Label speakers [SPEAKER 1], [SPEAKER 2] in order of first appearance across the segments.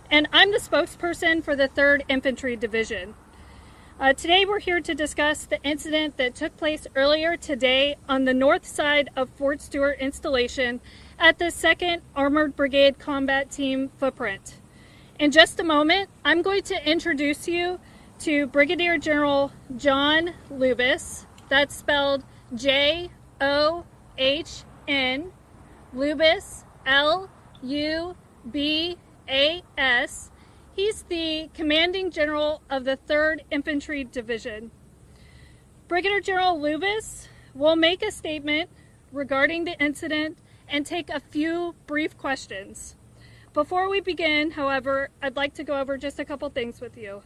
[SPEAKER 1] and I'm the spokesperson for the 3rd Infantry Division. Today we're here to discuss the incident that took place earlier today on the north side of Fort Stewart installation at the 2nd Armored Brigade Combat Team footprint. In just a moment, I'm going to introduce you to Brigadier General John Lubas. That's spelled J-O-H-N, Lubas, L-U-B-A-S. He's the Commanding General of the 3rd Infantry Division. Brigadier General Lubas will make a statement regarding the incident and take a few brief questions. Before we begin, however, I'd like to go over just a couple things with you.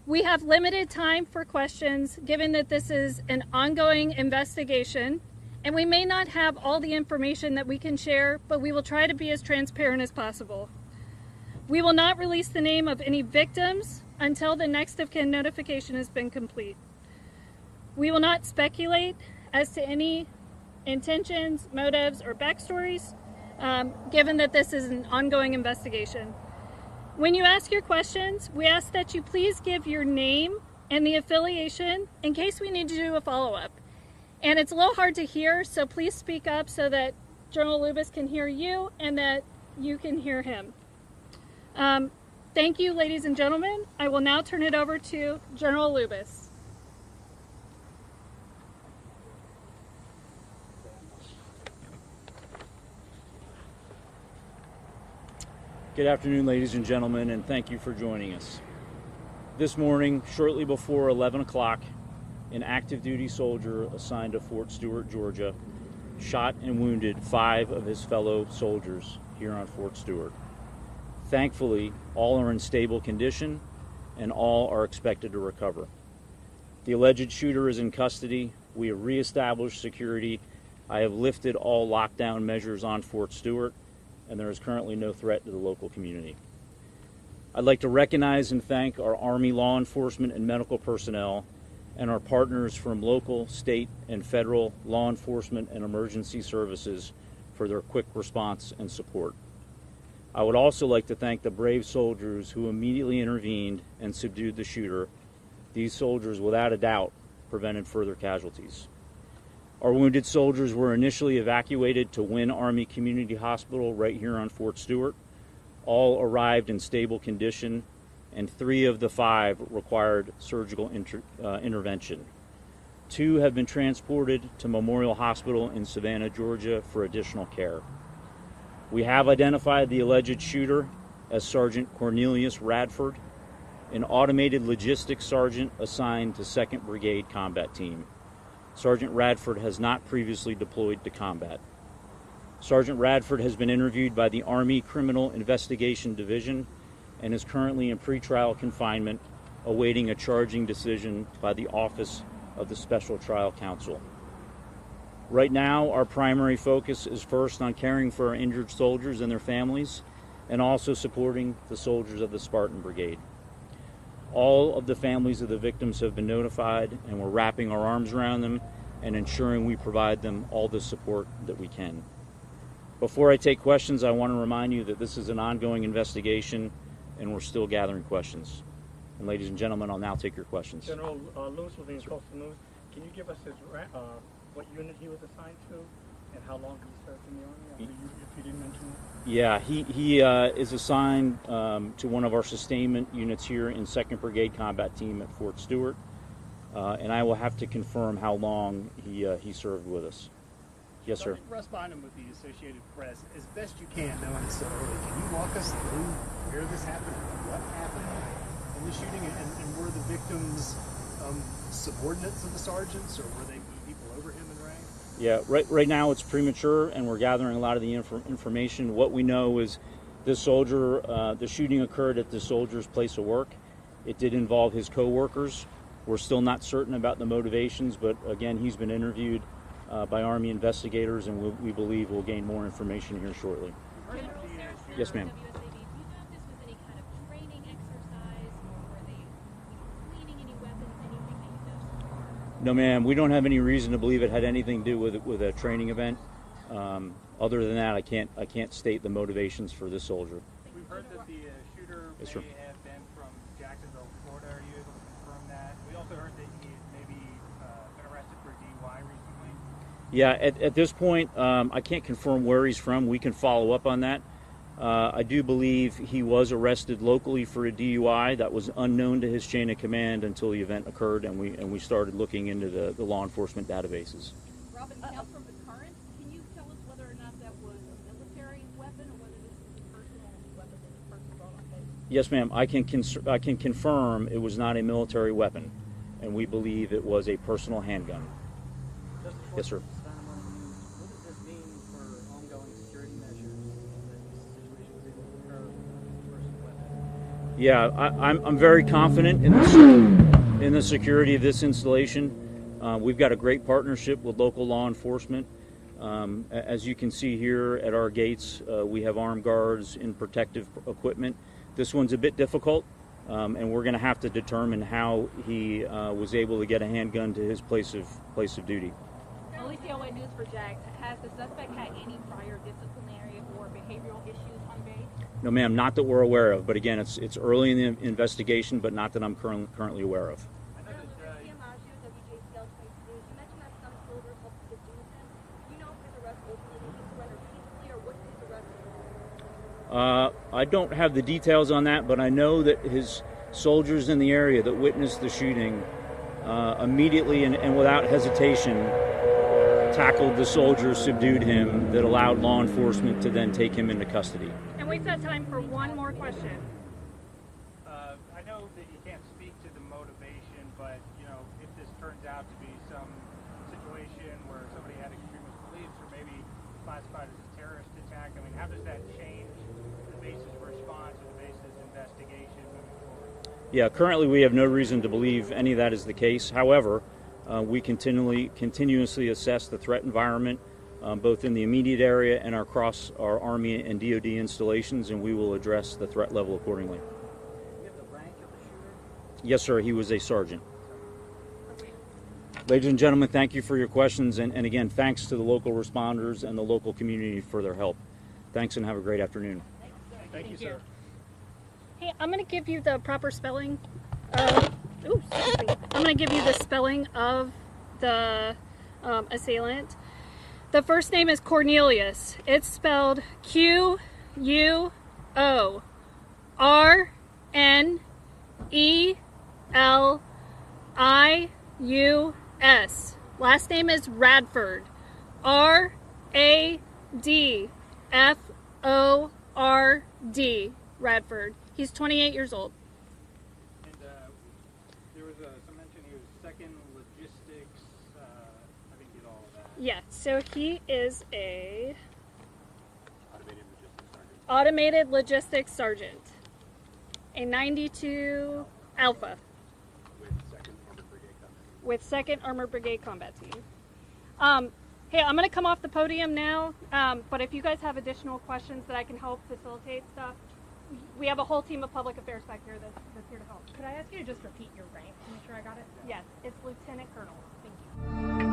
[SPEAKER 1] We have limited time for questions given that this is an ongoing investigation, and we may not have all the information that we can share, but we will try to be as transparent as possible. We will not release the name of any victims until the next of kin notification has been complete. We will not speculate as to any intentions, motives, or backstories, given that this is an ongoing investigation. When you ask your questions, we ask that you please give your name and the affiliation in case we need to do a follow-up. And it's a little hard to hear, so please speak up so that General Lubas can hear you and that you can hear him. Thank you, ladies and gentlemen. I will now turn it over to General Lubas.
[SPEAKER 2] Good afternoon, ladies and gentlemen, and thank you for joining us. This morning, shortly before 11 o'clock, an active duty soldier assigned to Fort Stewart, Georgia, shot and wounded 5 of his fellow soldiers here on Fort Stewart. Thankfully, all are in stable condition and all are expected to recover. The alleged shooter is in custody. We have reestablished security. I have lifted all lockdown measures on Fort Stewart, and there is currently no threat to the local community. I'd like to recognize and thank our Army law enforcement and medical personnel and our partners from local, state, and federal law enforcement and emergency services for their quick response and support. I would also like to thank the brave soldiers who immediately intervened and subdued the shooter. These soldiers, without a doubt, prevented further casualties. Our wounded soldiers were initially evacuated to Wynn Army Community Hospital right here on Fort Stewart. All arrived in stable condition, and 3 of the 5 required surgical intervention. 2 have been transported to Memorial Hospital in Savannah, Georgia for additional care. We have identified the alleged shooter as Sergeant Cornelius Radford, an automated logistics sergeant assigned to 2nd Brigade Combat Team. Sergeant Radford has not previously deployed to combat. Sergeant Radford has been interviewed by the Army Criminal Investigation Division and is currently in pretrial confinement, awaiting a charging decision by the Office of the Special Trial Counsel. Right now, our primary focus is first on caring for our injured soldiers and their families, and also supporting the soldiers of the Spartan Brigade. All of the families of the victims have been notified, and we're wrapping our arms around them and ensuring we provide them all the support that we can. Before I take questions, I want to remind you that this is an ongoing investigation and we're still gathering questions. And ladies and gentlemen, I'll now take your questions.
[SPEAKER 3] General Lewis with the Coastal News. Can you give us his what unit he was assigned to and how long he served in the Army? If you didn't mention it.
[SPEAKER 2] Yeah, he is assigned to one of our sustainment units here in 2nd Brigade Combat Team at Fort Stewart, and I will have to confirm how long he served with us. Yes, sir.
[SPEAKER 4] Russ Bynum with the Associated Press. As best you can, knowing it's so early, can you walk us through where this happened, what happened in the shooting, and were the victims subordinates of the sergeants, or were they people over him in rank?
[SPEAKER 2] Yeah, right now it's premature, and we're gathering a lot of the information. What we know is this soldier, the shooting occurred at the soldier's place of work. It did involve his co-workers. We're still not certain about the motivations, but again, he's been interviewed by Army investigators, and we believe we'll gain more information here shortly. Yes, ma'am. No, ma'am. We don't have any reason to believe it had anything to do with a training event. Other than that, I can't state the motivations for this soldier.
[SPEAKER 4] We
[SPEAKER 3] We've heard that the shooter
[SPEAKER 2] Yes,
[SPEAKER 3] may
[SPEAKER 2] sir.
[SPEAKER 3] have been from Jacksonville, Florida. Are you able to confirm that? We also heard that he may be been arrested for DUI recently.
[SPEAKER 2] Yeah, at this point, I can't confirm where he's from. We can follow up on that. I do believe he was arrested locally for a DUI that was unknown to his chain of command until the event occurred, and we started looking into the law enforcement databases.
[SPEAKER 5] Robin, now from the current, can you tell us whether or not that was a military weapon or whether this was a personal weapon that the person brought on base?
[SPEAKER 2] Yes, ma'am. I can confirm it was not a military weapon, and we believe it was a personal handgun. Yes, sir.
[SPEAKER 3] What does this mean for ongoing security measures that these situations occur versus weapon?
[SPEAKER 2] Yeah, I'm very confident in the security of this installation. We've got a great partnership with local law enforcement. As you can see here at our gates, we have armed guards in protective equipment. This one's a bit difficult, and we're going to have to determine how he was able to get a handgun to his place of duty.
[SPEAKER 5] Alicia, what news for Jax? Has the suspect had any prior disciplinary or behavioral issues on base?
[SPEAKER 2] No, ma'am, not that we're aware of. But again, it's early in the investigation, but not that I'm currently aware of. I don't have the details on that, but I know that his soldiers in the area that witnessed the shooting immediately and without hesitation tackled the soldiers, subdued him, that allowed law enforcement to then take him into custody.
[SPEAKER 1] And we've got time for one more question.
[SPEAKER 3] I know that you can't speak to the motivation, but if this turns out to be some situation where somebody had extremist beliefs or maybe classified as a terrorist attack, I mean, how does that change the basis of response or the basis of investigation moving forward?
[SPEAKER 2] Yeah, currently we have no reason to believe any of that is the case. However, we continuously assess the threat environment, both in the immediate area and across our Army and DoD installations, and we will address the threat level accordingly.
[SPEAKER 3] Do you have the rank of the shooter?
[SPEAKER 2] Yes, sir. He was a sergeant. Ladies and gentlemen, thank you for your questions, and again, thanks to the local responders and the local community for their help. Thanks, and have a great afternoon.
[SPEAKER 4] Thank you, sir.
[SPEAKER 1] Hey, I'm going to give you the proper spelling. I'm going to give you the spelling of the assailant. The first name is Cornelius. It's spelled Q-U-O-R-N-E-L-I-U-S. Last name is Radford. R-A-D-F-O-R-D. Radford. He's 28 years old.
[SPEAKER 3] And there was some mention he was second logistics. I didn't get all of that.
[SPEAKER 1] Yeah, so he is a
[SPEAKER 4] Automated logistics sergeant.
[SPEAKER 1] a 92 Alpha
[SPEAKER 4] With 2nd Armored Brigade Combat.
[SPEAKER 1] with 2nd Armored Brigade Combat Team. Hey, I'm going to come off the podium now, but if you guys have additional questions that I can help facilitate stuff, we have a whole team of public affairs back here that's here to help.
[SPEAKER 6] Could I ask you to just repeat your rank to make sure I got it?
[SPEAKER 1] Yes, it's Lieutenant Colonel.
[SPEAKER 6] Thank you.